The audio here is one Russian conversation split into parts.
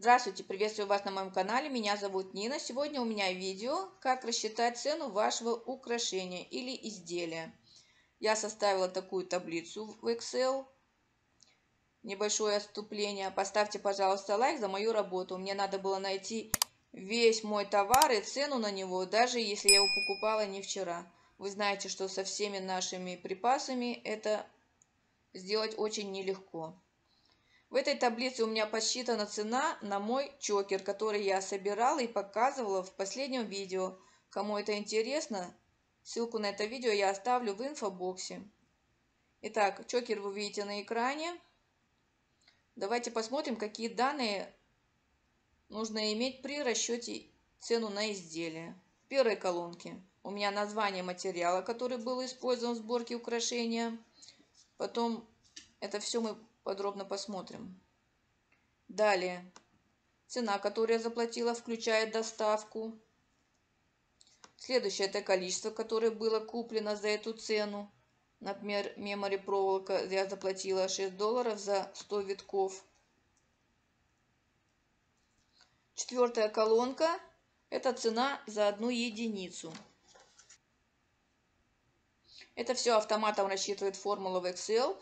Здравствуйте, приветствую вас на моем канале. Меня зовут Нина. Сегодня у меня видео, как рассчитать цену вашего украшения или изделия. Я составила такую таблицу в Excel. Небольшое отступление. Поставьте, пожалуйста, лайк за мою работу. Мне надо было найти весь мой товар и цену на него, даже если я его покупала не вчера. Вы знаете, что со всеми нашими припасами это сделать очень нелегко. В этой таблице у меня подсчитана цена на мой чокер, который я собирала и показывала в последнем видео. Кому это интересно, ссылку на это видео я оставлю в инфобоксе. Итак, чокер вы видите на экране. Давайте посмотрим, какие данные нужно иметь при расчете цену на изделие. В первой колонке у меня название материала, который был использован в сборке украшения. Потом это все мы подробно посмотрим. Далее, цена, которую я заплатила, включает доставку. Следующее – это количество, которое было куплено за эту цену. Например, мемори проволока я заплатила $6 за 100 витков. Четвертая колонка – это цена за 1 единицу. Это все автоматом рассчитывает формула в Excel.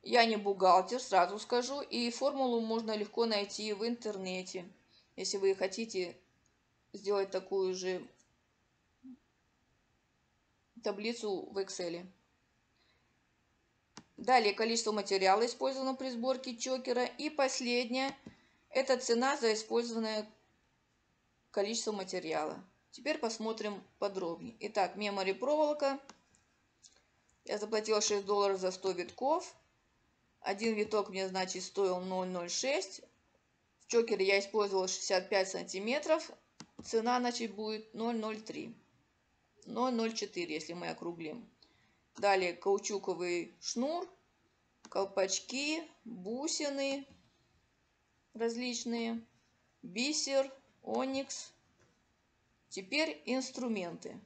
Я не бухгалтер, сразу скажу, и формулу можно легко найти в интернете, если вы хотите сделать такую же таблицу в Excel. Далее количество материала, использованного при сборке чокера. И последнее – это цена за использованное количество материала. Теперь посмотрим подробнее. Итак, мемори проволока. Я заплатила $6 за 100 витков. Один виток мне, значит, стоил 0,06. В чокере я использовала 65 сантиметров. Цена, значит, будет 0,03. 0,04, если мы округлим. Далее каучуковый шнур, колпачки, бусины различные, бисер, оникс. Теперь инструменты.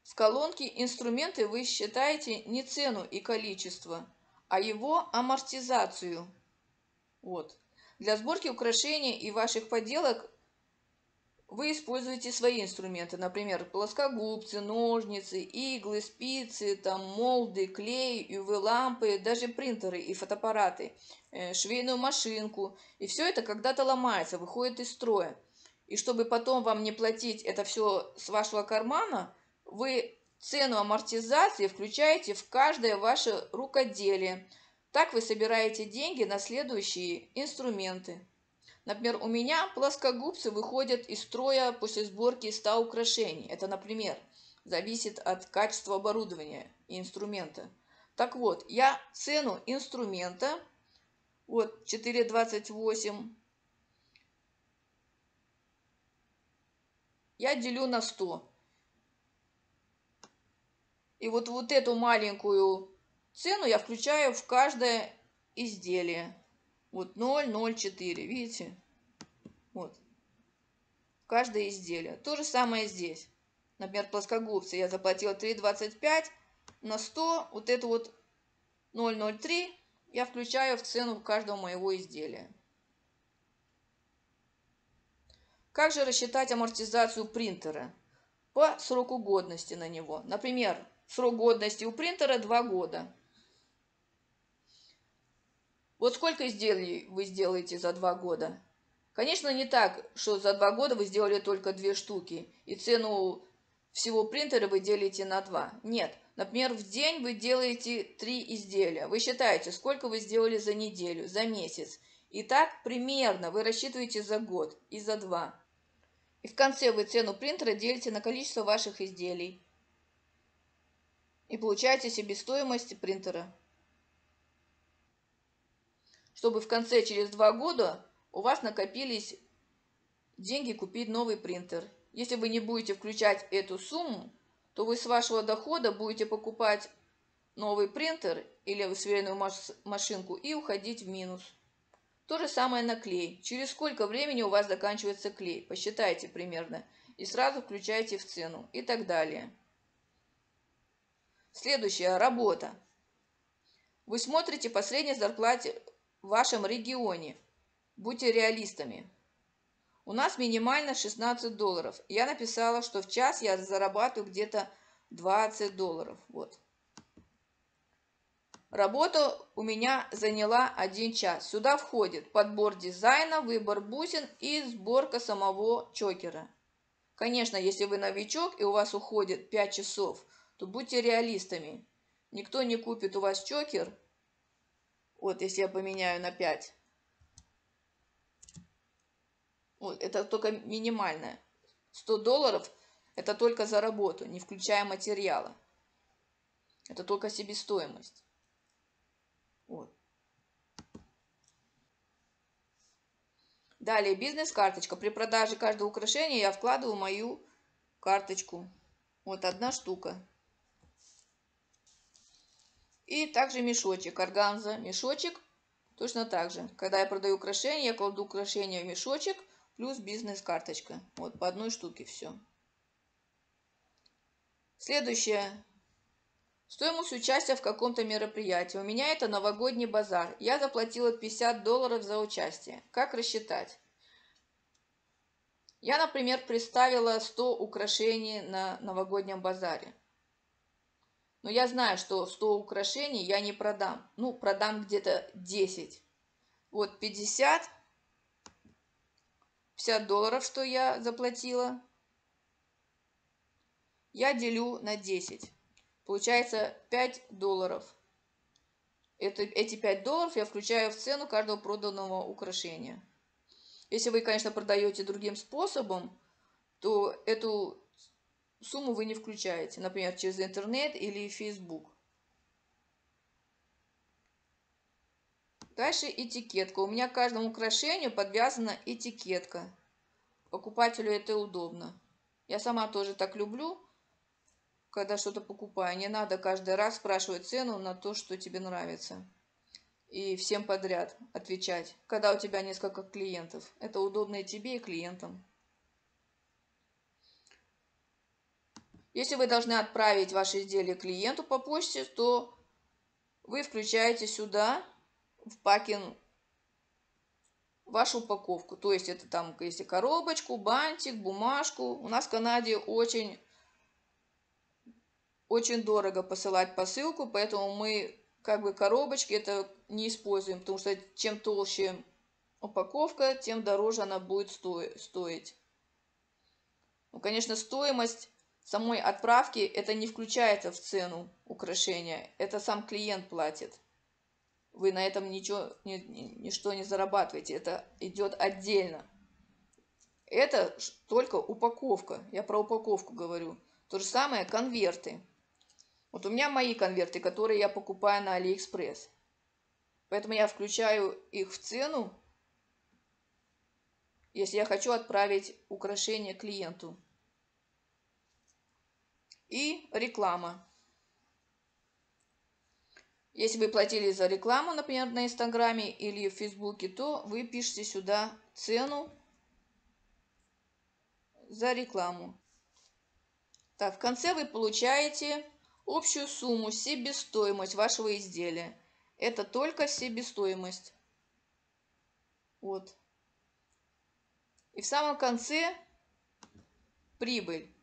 В колонке «Инструменты» вы считаете не цену и количество, а его амортизацию. Вот. Для сборки украшений и ваших поделок вы используете свои инструменты, например, плоскогубцы, ножницы, иглы, спицы, там, молды, клей, UV-лампы, даже принтеры и фотоаппараты, швейную машинку. И все это когда-то ломается, выходит из строя. И чтобы потом вам не платить это все с вашего кармана, вы цену амортизации включаете в каждое ваше рукоделие. Так вы собираете деньги на следующие инструменты. Например, у меня плоскогубцы выходят из строя после сборки 100 украшений. Это, например, зависит от качества оборудования и инструмента. Так вот, я цену инструмента, вот 4,28, я делю на 100. И вот эту маленькую цену я включаю в каждое изделие. Вот 0,04, видите? Вот. Каждое изделие. То же самое здесь. Например, плоскогубцы я заплатила 3,25 на 100. Вот это вот 0,03 я включаю в цену каждого моего изделия. Как же рассчитать амортизацию принтера? По сроку годности на него. Например, срок годности у принтера 2 года. Вот сколько изделий вы сделаете за 2 года? Конечно, не так, что за 2 года вы сделали только 2 штуки, и цену всего принтера вы делите на 2. Нет, например, в день вы делаете 3 изделия. Вы считаете, сколько вы сделали за неделю, за месяц. И так примерно вы рассчитываете за год и за 2. И в конце вы цену принтера делите на количество ваших изделий. И получаете себестоимость принтера. Чтобы в конце, через 2 года, у вас накопились деньги купить новый принтер. Если вы не будете включать эту сумму, то вы с вашего дохода будете покупать новый принтер или швейную машинку и уходить в минус. То же самое на клей. Через сколько времени у вас заканчивается клей? Посчитайте примерно. И сразу включайте в цену. И так далее. Следующая работа. Вы смотрите по средней зарплате в вашем регионе. Будьте реалистами. У нас минимально $16. Я написала, что в час я зарабатываю где-то $20. Вот. Работа у меня заняла 1 час. Сюда входит подбор дизайна, выбор бусин и сборка самого чокера. Конечно, если вы новичок и у вас уходит 5 часов, то будьте реалистами. Никто не купит у вас чокер. Вот, если я поменяю на 5. Вот, это только минимальное. $100 это только за работу, не включая материала. Это только себестоимость. Вот. Далее бизнес-карточка. При продаже каждого украшения я вкладываю мою карточку. Вот 1 штука. И также мешочек, органза. Мешочек точно так же. Когда я продаю украшения, я кладу украшения в мешочек плюс бизнес-карточка. Вот по 1 штуке все. Следующее. Стоимость участия в каком-то мероприятии. У меня это новогодний базар. Я заплатила $50 за участие. Как рассчитать? Я, например, представила 100 украшений на новогоднем базаре. Но я знаю, что 100 украшений я не продам. Ну, продам где-то 10. Вот $50, что я заплатила, я делю на 10. Получается $5. Эти $5 я включаю в цену каждого проданного украшения. Если вы, конечно, продаете другим способом, то эту сумму вы не включаете. Например, через интернет или Facebook. Дальше этикетка. У меня к каждому украшению подвязана этикетка. Покупателю это удобно. Я сама тоже так люблю, когда что-то покупаю. Не надо каждый раз спрашивать цену на то, что тебе нравится. И всем подряд отвечать, когда у тебя несколько клиентов. Это удобно и тебе, и клиентам. Если вы должны отправить ваше изделие клиенту по почте, то вы включаете сюда в пакинг вашу упаковку. То есть это там, если коробочку, бантик, бумажку. У нас в Канаде очень дорого посылать посылку, поэтому мы как бы коробочки это не используем, потому что чем толще упаковка, тем дороже она будет стоить. Ну, конечно, стоимость самой отправки это не включается в цену украшения, это сам клиент платит. Вы на этом ничто не зарабатываете, это идет отдельно. Это только упаковка, я про упаковку говорю. То же самое конверты. Вот у меня мои конверты, которые я покупаю на AliExpress. Поэтому я включаю их в цену, если я хочу отправить украшение клиенту. И реклама. Если вы платили за рекламу, например, на Инстаграме или в Фейсбуке, то вы пишете сюда цену за рекламу. Так, в конце вы получаете общую сумму, себестоимость вашего изделия. Это только себестоимость. Вот. И в самом конце прибыль.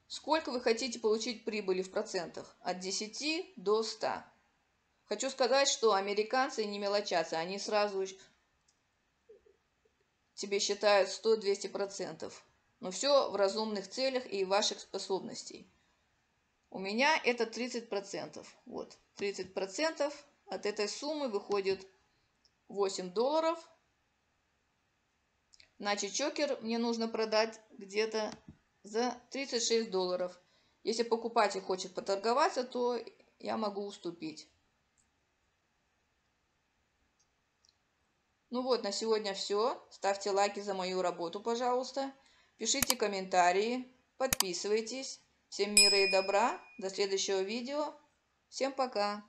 Сколько вы хотите получить прибыли в процентах? От 10 до 100. Хочу сказать, что американцы не мелочатся. Они сразу тебе считают 100-200%. Но все в разумных целях и ваших способностей. У меня это 30%. Вот, 30% от этой суммы выходит $8. Значит, чокер мне нужно продать где-то за $36. Если покупатель хочет поторговаться, то я могу уступить. Ну вот, на сегодня все. Ставьте лайки за мою работу, пожалуйста. Пишите комментарии, подписывайтесь. Всем мира и добра. До следующего видео. Всем пока.